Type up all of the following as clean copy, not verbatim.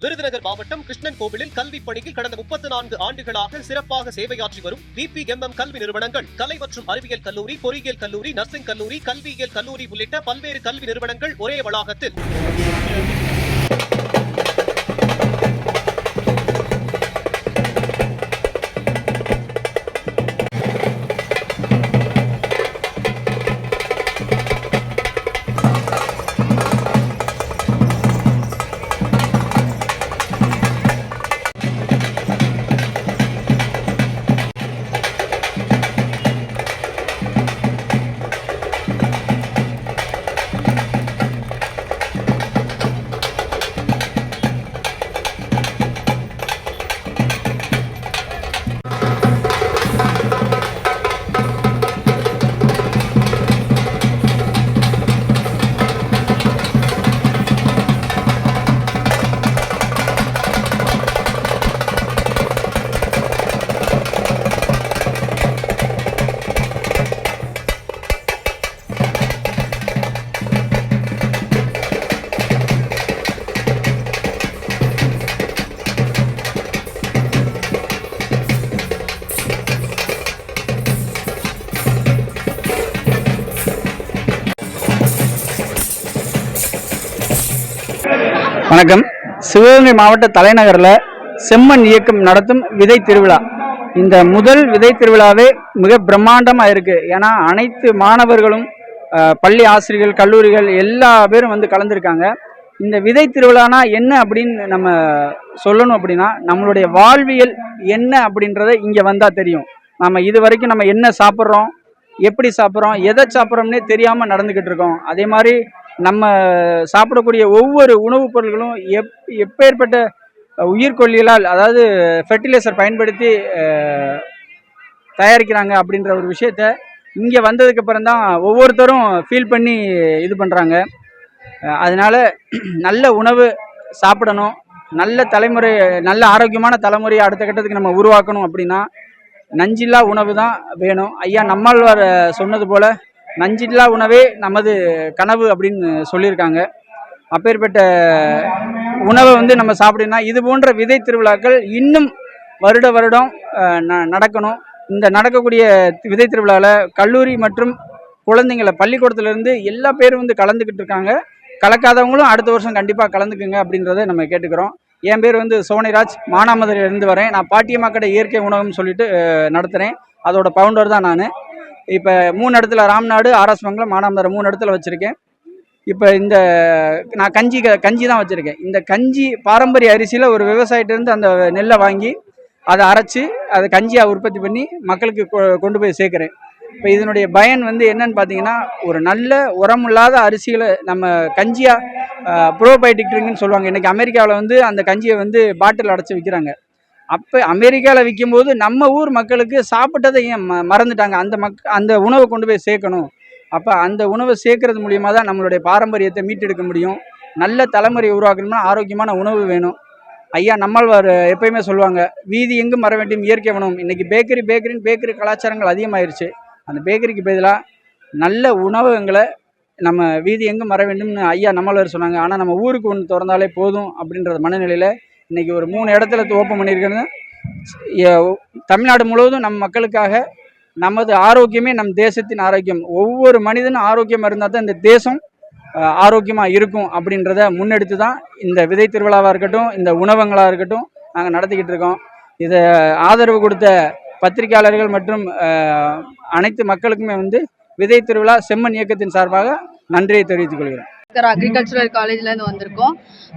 விருதுநகர் மாவட்டம் கிருஷ்ணன் கோவிலில் கல்வி பணியில் கடந்த 34 ஆண்டுகளாக சிறப்பாக சேவையாற்றி வரும் VPMM கல்வி நிறுவனங்கள், கலை மற்றும் அறிவியல் கல்லூரி, பொறியியல் கல்லூரி, நர்சிங் கல்லூரி, கல்வியியல் கல்லூரி உள்ளிட்ட பல்வேறு கல்வி நிறுவனங்கள் ஒரே வளாகத்தில் வணக்கம். சிவகங்கை மாவட்ட தலைநகரில் செம்மண் இயக்கம் நடத்தும் விதை திருவிழா. இந்த முதல் விதை திருவிழாவே மிக பிரம்மாண்டமாக இருக்குது. ஏன்னா அனைத்து மாணவர்களும், பள்ளி ஆசிரியர்கள், கல்லூரிகள் எல்லா பேரும் வந்து கலந்துருக்காங்க. இந்த விதை திருவிழானா என்ன அப்படின்னு நம்ம சொல்லணும் அப்படின்னா, நம்மளுடைய வாழ்வியல் என்ன அப்படின்றத இங்கே வந்தால் தெரியும். நம்ம இது வரைக்கும் நம்ம என்ன சாப்பிட்றோம், எப்படி சாப்பிட்றோம், எதை சாப்பிட்றோம்னே தெரியாமல் நடந்துக்கிட்டு இருக்கோம். அதே மாதிரி நம்ம சாப்பிடக்கூடிய ஒவ்வொரு உணவுப் பொருட்களும் எப்பேற்பட்ட உயிர்கொல்லிகளால், அதாவது ஃபெர்டிலைசர் பயன்படுத்தி தயாரிக்கிறாங்க அப்படின்ற ஒரு விஷயத்த இங்கே வந்ததுக்கு அப்புறம் தான் ஒவ்வொருத்தரும் ஃபீல் பண்ணி இது பண்ணுறாங்க. அதனால நல்ல உணவு சாப்பிடணும், நல்ல தலைமுறை, நல்ல ஆரோக்கியமான தலைமுறையை அடுத்த கட்டத்துக்கு நம்ம உருவாக்கணும் அப்படின்னா நஞ்சில்லா உணவு தான் வேணும். ஐயா நம்மாழ்வார் சொன்னது போல் நஞ்சில்லா உணவே நமது கனவு அப்படின்னு சொல்லியிருக்காங்க. அப்பேற்பட்ட உணவை வந்து நம்ம சாப்பிடணும்னா இது போன்ற விதை திருவிழாக்கள் இன்னும் வருடம் நடக்கணும். இந்த நடக்கக்கூடிய விதை திருவிழாவில் கல்லூரி மற்றும் குழந்தைங்களை, பள்ளிக்கூடத்துலேருந்து எல்லா பேரும் வந்து கலந்துக்கிட்டு இருக்காங்க. கலக்காதவங்களும் அடுத்த வருஷம் கண்டிப்பாக கலந்துக்குங்க அப்படின்றத நம்ம கேட்டுக்கிறோம். என் பேர் வந்து சோனிராஜ், மானாமதுரையிலேருந்து வரேன். நான் பாட்டியம்மாக்கடை இயற்கை உணவுன்னு சொல்லிட்டு நடத்துகிறேன். அதோட பவுண்டர் தான் நான். இப்போ 3 இடத்துல, ராம்நாடு, ஆர்எஸ் மங்கலம், மானாமதுரை 3 இடத்துல வச்சுருக்கேன். இப்போ இந்த நான் கஞ்சி தான் வச்சுருக்கேன். இந்த கஞ்சி பாரம்பரிய அரிசியில் ஒரு விவசாயிட்டேருந்து அந்த நெல்லை வாங்கி அதை அரைச்சி அதை கஞ்சியாக உற்பத்தி பண்ணி மக்களுக்கு கொண்டு போய் சேர்க்குறேன். இப்போ இதனுடைய பயன் வந்து என்னன்னு பார்த்தீங்கன்னா, ஒரு நல்ல உரமில்லாத அரிசிகளை நம்ம கஞ்சியாக ப்ரோபயோட்டிக் ட்ரிங்க்னு சொல்லுவாங்க. இன்றைக்கி அமெரிக்காவில் வந்து அந்த கஞ்சியை வந்து பாட்டில் அடைச்சி விற்கிறாங்க. அப்போ அமெரிக்காவில் விற்கும்போது நம்ம ஊர் மக்களுக்கு சாப்பிட்டதை ஏன் மறந்துட்டாங்க? அந்த உணவை கொண்டு போய் சேர்க்கணும். அப்போ அந்த உணவை சேர்க்கறது மூலியமாக தான் நம்மளுடைய பாரம்பரியத்தை மீட்டெடுக்க முடியும். நல்ல தலைமுறையை உருவாக்கணும்னா ஆரோக்கியமான உணவு வேணும். ஐயா நம்மாழ்வார் எப்பயுமே சொல்லுவாங்க, வீதி எங்கும் வர வேண்டியும் இயற்கை உணவு. இன்றைக்கி பேக்கரி கலாச்சாரங்கள் அதிகமாகிருச்சு. அந்த பேக்கரிக்கு பதிலாக நல்ல உணவகங்களை நம்ம வீதி எங்கும் வர வேண்டும்னு ஐயா நம்மாழ்வார் சொன்னாங்க. ஆனால் நம்ம ஊருக்கு ஒன்று திறந்தாலே போதும் அப்படின்ற மனநிலையில் இன்றைக்கி ஒரு 3 இடத்துல ஓப்பன் பண்ணியிருக்கிறது. தமிழ்நாடு முழுவதும் நம் மக்களுக்காக. நமது ஆரோக்கியமே நம் தேசத்தின் ஆரோக்கியம். ஒவ்வொரு மனிதனும் ஆரோக்கியமாக இருந்தால் தான் இந்த தேசம் ஆரோக்கியமாக இருக்கும் அப்படின்றத முன்னெடுத்து தான் இந்த விதை திருவிழாவாக இருக்கட்டும், இந்த உணவகங்களாக இருக்கட்டும் நாங்கள் நடத்திக்கிட்டு இருக்கோம். இதை ஆதரவு கொடுத்த பத்திரிகையாளர்கள் மற்றும் அனைத்து மக்களுக்குமே வந்து விதை திருவிழா செம்மண் இயக்கத்தின் சார்பாக நன்றியை தெரிவித்துக் கொள்கிறேன். அக்ரிகல்ச்சரல் காலேஜ்லேருந்து வந்திருக்கோம்.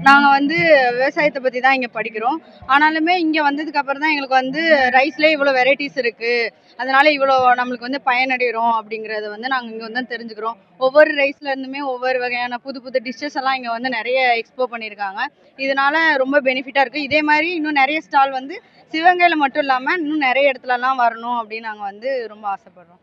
நாங்கள் வந்து விவசாயத்தை பற்றி தான் இங்கே படிக்கிறோம். ஆனாலுமே இங்கே வந்ததுக்கு அப்புறம் தான் எங்களுக்கு வந்து ரைஸ்லேயே இவ்வளோ வெரைட்டிஸ் இருக்குது, அதனால இவ்வளோ நம்மளுக்கு வந்து பயனடைகிறோம் அப்படிங்கிறத வந்து நாங்கள் இங்கே வந்து தெரிஞ்சுக்கிறோம். ஒவ்வொரு ரைஸ்லேருந்துமே ஒவ்வொரு வகையான புது புது டிஷ்ஷஸ் எல்லாம் இங்கே வந்து நிறைய எக்ஸ்போ பண்ணியிருக்காங்க. இதனால ரொம்ப பெனிஃபிட்டாக இருக்குது. இதே மாதிரி இன்னும் நிறைய ஸ்டால் வந்து சிவகங்கையில் மட்டும் இல்லாமல் இன்னும் நிறைய இடத்துலலாம் வரணும் அப்படின்னு நாங்கள் வந்து ரொம்ப ஆசைப்படுறோம்.